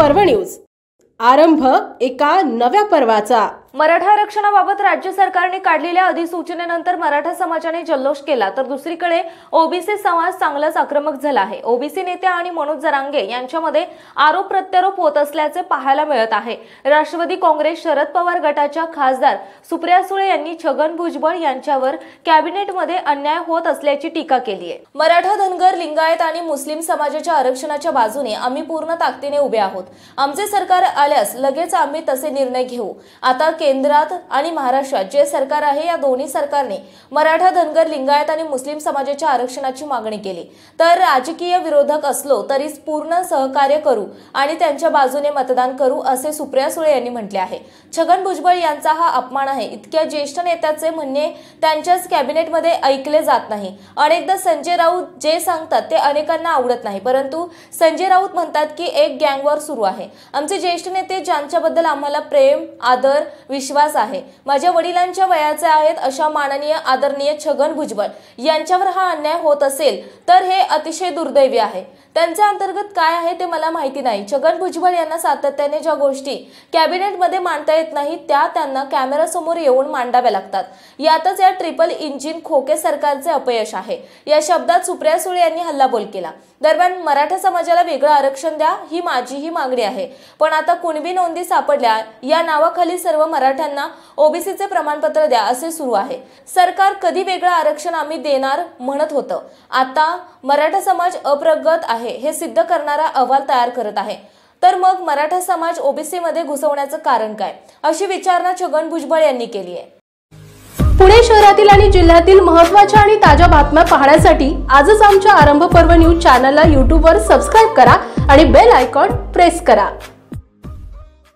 पर्व न्यूज। आरंभ एका नव्या पर्वाचा। मराठा आरक्षणाबाबत राज्य सरकारने काढलेल्या अधिसूचनेनंतर मराठा समाजाने जल्लोष केला, तर दुसरीकडे ओबीसी समाज चांगलाच आक्रमक झाला आहे। ओबीसी नेते आणि मनोज जरांगे यांच्यामध्ये आरोप प्रत्यारोप होत असल्याचे पाहायला मिळत आहे। राष्ट्रवादी काँग्रेस शरद पवार गटाच्या खासदार सुप्रिया सुळे यांनी छगन भुजबळ यांच्यावर कॅबिनेटमध्ये अन्याय होत असल्याची टीका केली आहे। मराठा, धनगर, लिंगायत आणि मुस्लिम समाजाच्या आरक्षणाच्या बाजूने आम्ही पूर्ण ताकदीने उभे आहोत। आमचे सरकार आल्यास लगेच आम्ही तसे निर्णय घेऊ। आता केंद्रात आणि महाराष्ट्रात जे सरकार आहे, या दोन्ही सरकारने मराठा, धनगर, लिंगायत आणि मुस्लिम समाजाच्या आरक्षणाची मागणी केली, तर राजकीय विरोधक असलो तरी पूर्ण सहकार्य करू आणि त्यांच्या बाजूने मतदान करू, असे सुप्रिया सुळे यांनी म्हटले आहे। छगन भुजबळ यांचा हा अपमान आहे। इतक्या ज्येष्ठ नेत्याचे म्हणणे त्यांच्याच कॅबिनेटमध्ये ऐकले जात नाही। अनेकदा संजय राऊत जे सांगतात ते अनेकांना आवडत नाही, परंतु संजय राऊत म्हणतात की एक गँग वॉर सुरू आहे। आमचे ज्येष्ठ नेते ज्यांच्याबद्दल आम्हाला प्रेम, आदर, विश्वास आहे, माझ्या वडिलांच्या वयाचे आहेत, अशा माननीय आदरणीय छगन भुजबळ यांच्यावर हा अन्याय होत असेल तर हे अतिशय दुर्दैवी आहे। त्यांच्या अंतर्गत काय आहे ते मला माहिती नाही। छगन भुजबळ यांना सातत्याने ज्या गोष्टी कॅबिनेटमध्ये मांडता येत नाही त्या त्यांना कॅमेरा समोर येऊन मांडाव्या लागतात। यातच या ट्रिपल इंजिन खोके सरकारचे अपयश आहे, या शब्दात सुप्रिया सुळे यांनी हल्लाबोल केला। दरम्यान मराठा समाजाला वेगळं आरक्षण द्या ही माझीही मागणी आहे, पण आता कुणबी नोंदी सापडल्या या नावाखाली सर्व मराठ्यांना ओबीसीचे प्रमाणपत्र द्या असे सुरू आहे। सरकार कधी वेगळं आरक्षण आम्ही देणार म्हणत होतं, आता मराठा समाज अप्रगत आहे हे सिद्ध करणारा अहवाल तयार करत आहे, तर मग मराठा समाज ओबीसी मध्ये घुसवण्याचं कारण काय, अशी विचारणा छगन भुजबळ यांनी केली आहे। पुणे शहरातील आणि जिल्ह्यातील महत्त्वाच्या आणि ताज्या बातम्या पाहण्यासाठी आजच आमच्या आरंभ पर्व न्यूज चॅनलला YouTube वर सबस्क्राइब करा आणि बेल आयकॉन प्रेस करा।